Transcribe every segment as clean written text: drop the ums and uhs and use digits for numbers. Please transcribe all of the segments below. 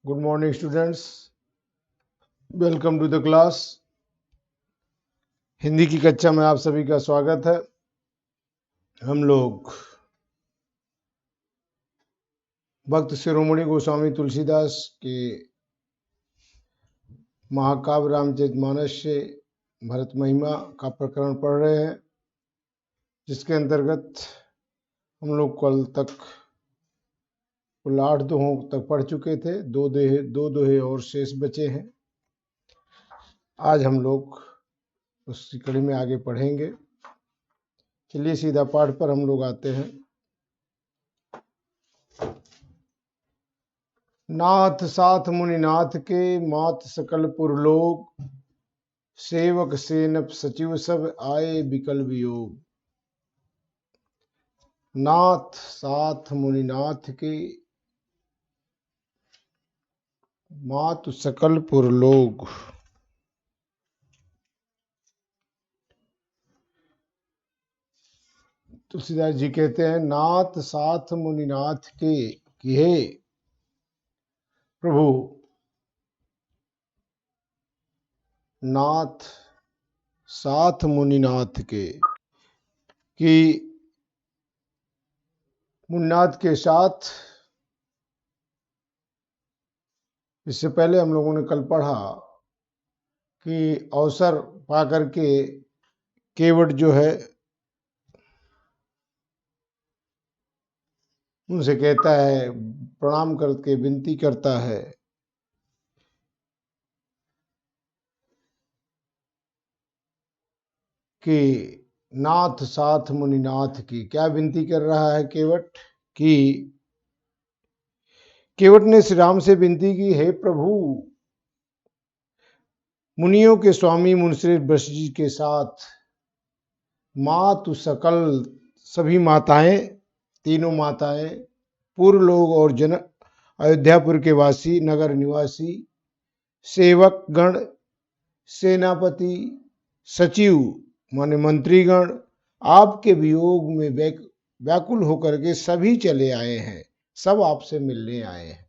Good morning students, welcome to the class. Hindi की कक्षा में आप सभी का स्वागत है। हम लोग भक्त शिरोमणि गोस्वामी तुलसीदास के महाकाव्य रामचरितमानस से भरत महिमा का प्रकरण पढ़ रहे हैं, जिसके अंतर्गत हम लोग कल तक कुल 8 दोहों तक पढ़ चुके थे। दो दोहे और शेष बचे हैं। आज हम लोग उसी कड़ी में आगे पढ़ेंगे। चलिए सीधा पाठ पर हम लोग आते हैं। नाथ साथ मुनिनाथ के, मात सकल पुरलोक, सेवक सेनप सचिव सब आए विकल वियोग। नाथ साथ मुनिनाथ के, मात सकल पुरलोक। तुलसीदास जी कहते हैं, नाथ साथ मुनिनाथ के कि हे प्रभु, नाथ साथ मुनिनाथ के कि मुनिनाथ के साथ। इससे पहले हम लोगों ने कल पढ़ा कि अवसर पाकर के केवट जो है उनसे कहता है, प्रणाम करके विनती करता है कि नाथ साथ मुनिनाथ की। क्या विनती कर रहा है केवट? कि केवट ने श्री राम से विनती की, हे प्रभु, मुनियों के स्वामी मुनिश्रेष्ठ वशिष्ठ जी के साथ मातु सकल सभी माताएं, तीनों माताएं, पूर्व लोग और जन अयोध्यापुर के वासी, नगर निवासी, सेवक गण, सेनापति, सचिव माने मंत्रीगण आपके वियोग में व्याकुल होकर के सभी चले आए हैं, सब आपसे मिलने आए हैं।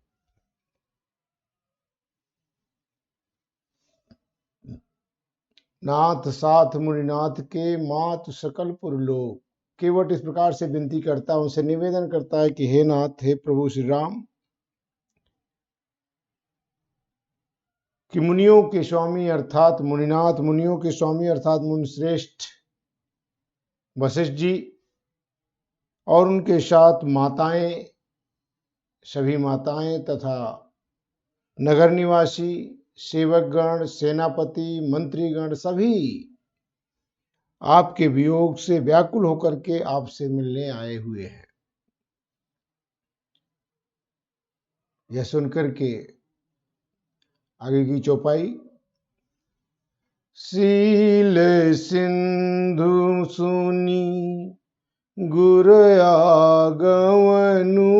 नाथ साथ मुनिनाथ के, मात सकल पुरलोक। केवट इस प्रकार से विनती करता है, उनसे निवेदन करता है कि हे नाथ, हे प्रभु श्री राम, कि मुनियों के स्वामी अर्थात मुनिनाथ, मुनियों के स्वामी अर्थात मुनिश्रेष्ठ वशिष्ठ जी और उनके साथ माताएं, सभी माताएं तथा नगर निवासी, सेवकगण, सेनापति, मंत्रीगण सभी आपके वियोग से व्याकुल होकर के आपसे मिलने आए हुए हैं। यह सुनकर के आगे की चौपाई, शील सिंधु सुनी गुर आगवनु,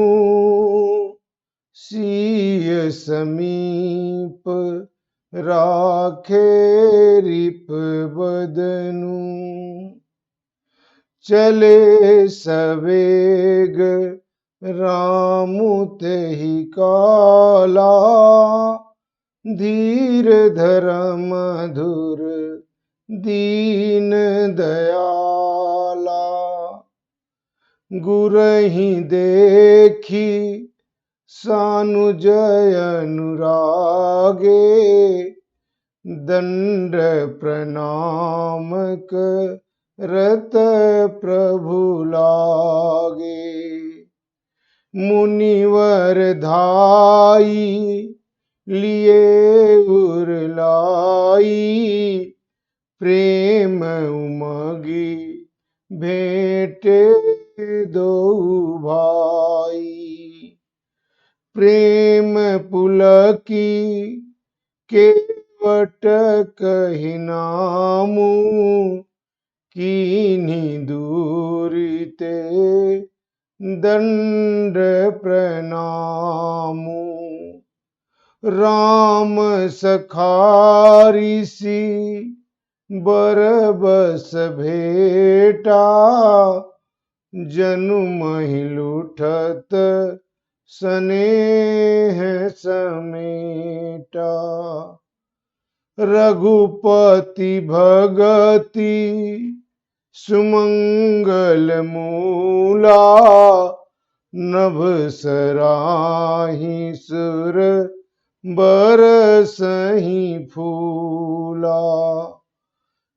सीय समीप राखे रिप बदनु, चले सवेग रामु तेहि काला, धीर धर मधुर दीन दयाला, गुरहि देखी सानुजय अनुरागे, दंड प्रणाम करत प्रभु लागे, मुनिवर धाई लिए उरलाई, प्रेम उमगी भेंटे दो भाई, प्रेम पुलकी केवट कहि नामु, कीन्ही दूरी ते दंड प्रणामु, राम सखारी सी बरबस भेटा, जनु महि लुठत स्नेह समेटा। रघुपति भगति सुमंगल मूला, नभ सराहि सुर बरसहि फूला।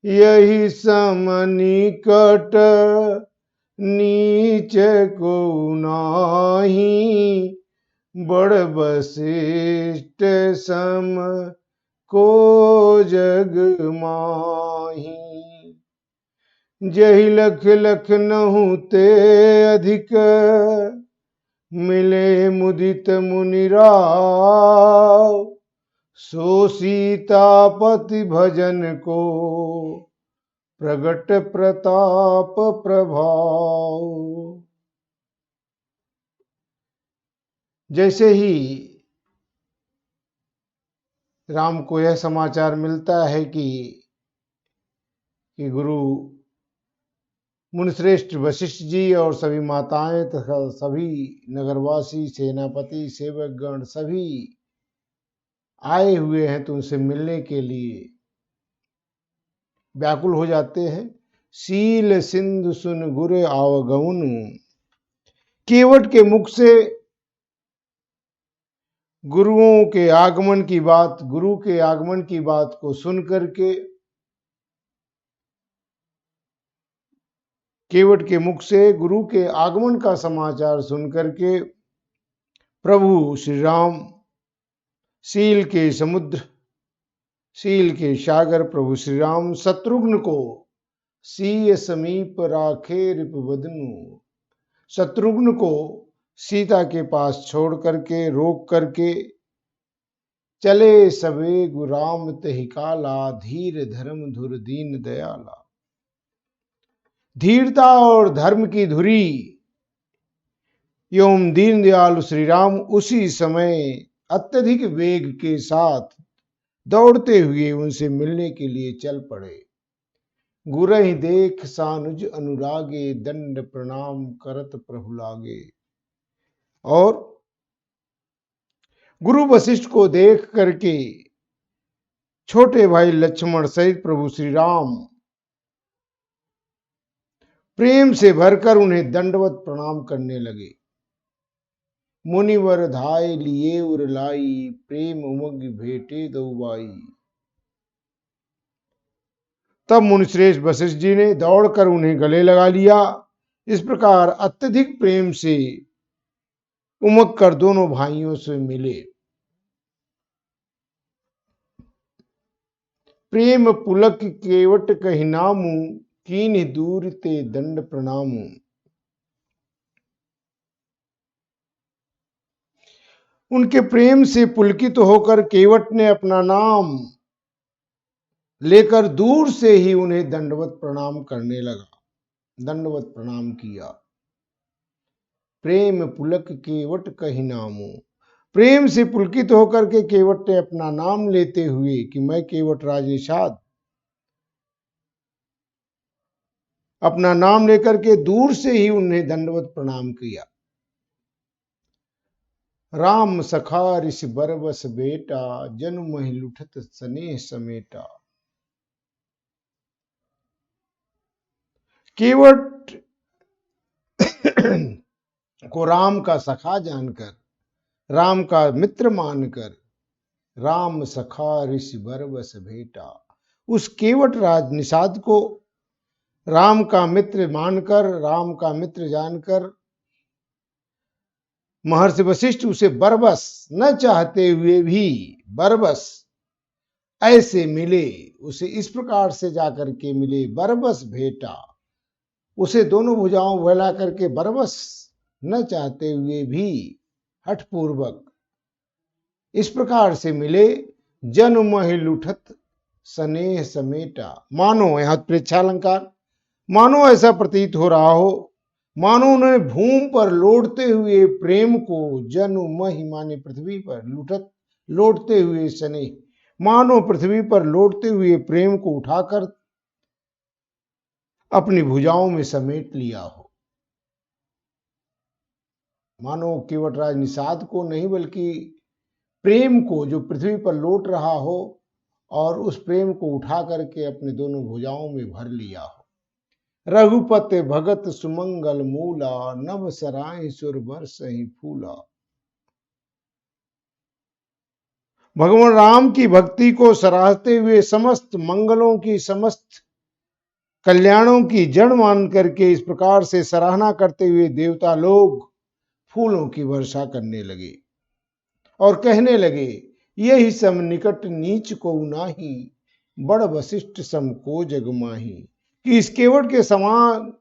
यही सम निकट नीच को नाही, बड़ वशिष्ठ सम को जग माही। जहि लख लख नहु ते अधिक, मिले मुदित मुनि राव। सो सीतापति भजन को, प्रगट प्रताप प्रभाव। जैसे ही राम को यह समाचार मिलता है कि गुरु मुनिश्रेष्ठ वशिष्ठ जी और सभी माताएं तथा सभी नगरवासी, सेनापति, सेवकगण सभी आए हुए हैं, तो उनसे मिलने के लिए व्याकुल हो जाते हैं। सील सिंधु सुन गुर आवगउन। केवट के मुख से गुरु के आगमन की बात को सुन करके, केवट के मुख से गुरु के आगमन का समाचार सुन करके प्रभु श्री राम शील के समुद्र, शील के सागर प्रभु श्री राम शत्रुघ्न को सीय समीप राखे रिपुवदनु। शत्रुघ्न को सीता के पास छोड़ करके, रोक करके चले सबे गुराम तहि काला, धीर धर्म धुर दीन दयाला। धीरता और धर्म की धुरी एवं दीन दयालु श्री राम उसी समय अत्यधिक वेग के साथ दौड़ते हुए उनसे मिलने के लिए चल पड़े। गुरहि देख सानुज अनुरागे, दंड प्रणाम करत प्रभु लागे। और गुरु वशिष्ठ को देख करके छोटे भाई लक्ष्मण सहित प्रभु श्री राम प्रेम से भरकर उन्हें दंडवत प्रणाम करने लगे। मुनिवर धाय लिए उर लाई, प्रेम उमग भेटे दौबाई। तब मुनिश्रेष्ठ वशिष्ठ जी ने दौड़कर उन्हें गले लगा लिया। इस प्रकार अत्यधिक प्रेम से उमग कर दोनों भाइयों से मिले। प्रेम पुलक केवट कहि नामु, कीन्हि दूर ते दंड प्रणामु। उनके प्रेम से पुलकित होकर केवट ने अपना नाम लेकर दूर से ही उन्हें दंडवत प्रणाम करने लगा, दंडवत प्रणाम किया। प्रेम पुलक केवट कहि नामु। प्रेम से पुलकित होकर के केवट ने अपना नाम लेते हुए कि मैं केवट राज निषाद, अपना नाम लेकर के दूर से ही उन्हें दंडवत प्रणाम किया। राम सखा ऋषि बरबस बेटा, जनु महि लुठत स्नेह समेटा। केवट को राम का सखा जानकर, राम का मित्र मानकर, राम सखा ऋषि बरबस भेटा, उस केवट राज निषाद को राम का मित्र मानकर, राम का मित्र जानकर महर्षि वशिष्ठ उसे बरबस, न चाहते हुए भी बरबस ऐसे मिले। उसे इस प्रकार से जाकर के मिले, बरबस भेटा। उसे दोनों भुजाओं फैला करके बरबस, न चाहते हुए भी हठपूर्वक इस प्रकार से मिले। जन महि लुठत स्नेह समेटा। मानो, यहां प्रेक्षालंकार, मानो ऐसा प्रतीत हो रहा हो, मानो उन्होंने भूमि पर लौटते हुए प्रेम को, जनु महि माने पृथ्वी पर, लुठत लौटते हुए स्नेह, मानो पृथ्वी पर लौटते हुए प्रेम को उठाकर अपनी भुजाओं में समेट लिया हो। मानो केवटराज निषाद को नहीं बल्कि प्रेम को जो पृथ्वी पर लौट रहा हो और उस प्रेम को उठा करके अपने दोनों भुजाओं में भर लिया हो। रघुपति भगत सुमंगल मूला, नभ सराय सुर बरसहि फूला। भगवान राम की भक्ति को सराहते हुए समस्त मंगलों की, समस्त कल्याणों की जड़ मान करके इस प्रकार से सराहना करते हुए देवता लोग फूलों की वर्षा करने लगे और कहने लगे, यही सम निकट नीच को नाही, बड़ वशिष्ठ सम को जग माही। कि इस केवट के समान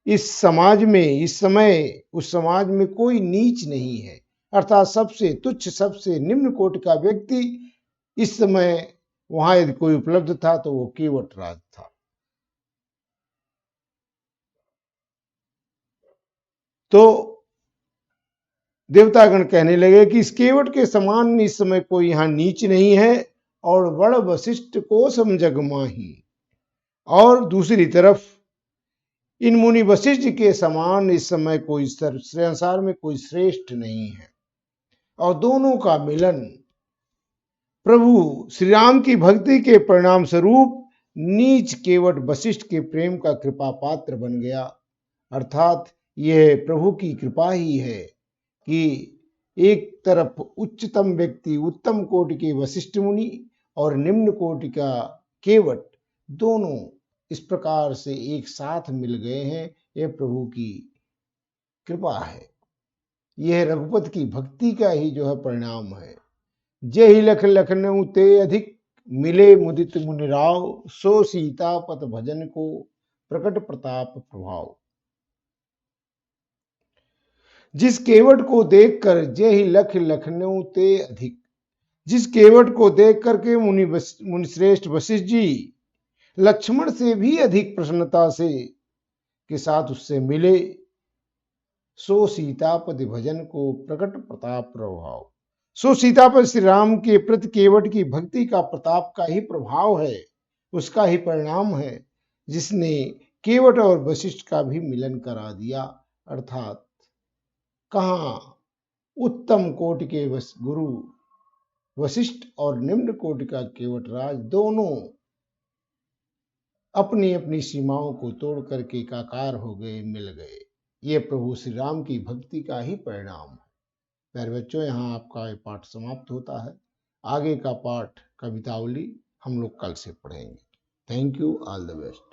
इस समाज में, इस समय उस समाज में कोई नीच नहीं है, अर्थात सबसे तुच्छ, सबसे निम्न कोटि का व्यक्ति इस समय वहां यदि कोई उपलब्ध था तो वो केवट राज था। तो देवतागण कहने लगे कि इस केवट के समान इस समय कोई यहां नीच नहीं है, और बड़ वशिष्ठ को सम जग माही। और दूसरी तरफ इन मुनि वशिष्ठ के समान इस समय कोई संसार में कोई श्रेष्ठ नहीं है। और दोनों का मिलन प्रभु श्री राम की भक्ति के परिणाम स्वरूप नीच केवट वशिष्ठ के प्रेम का कृपा पात्र बन गया। अर्थात यह प्रभु की कृपा ही है कि एक तरफ उच्चतम व्यक्ति, उत्तम कोटि के वशिष्ठ मुनि और निम्न कोटि का केवट, दोनों इस प्रकार से एक साथ मिल गए हैं। यह प्रभु की कृपा है, यह रघुपति की भक्ति का ही जो है परिणाम है। जेहि लख लखनऊ ते अधिक, मिले मुदित मुनिराव, सो सीता पत भजन को प्रकट प्रताप प्रभाव। जिस केवट को देखकर, जेहि लख लखनऊ ते अधिक, जिस केवट को देख करके मुनि श्रेष्ठ वशिष्ठ जी लक्ष्मण से भी अधिक प्रसन्नता से के साथ उससे मिले, सो सीतापति भजन को प्रकट प्रताप प्रभाव। सो सीतापति श्री राम के प्रति केवट की भक्ति का प्रताप का ही प्रभाव है, उसका ही परिणाम है, जिसने केवट और वशिष्ठ का भी मिलन करा दिया। अर्थात कहाँ उत्तम कोटि के गुरु वशिष्ठ और निम्न कोटि का केवट राज, दोनों अपनी अपनी सीमाओं को तोड़ करके एकाकार हो गए, मिल गए। ये प्रभु श्री राम की भक्ति का ही परिणाम है। प्यारे बच्चों, यहाँ आपका ये पाठ समाप्त होता है। आगे का पाठ कवितावली हम लोग कल से पढ़ेंगे। Thank you, all the best.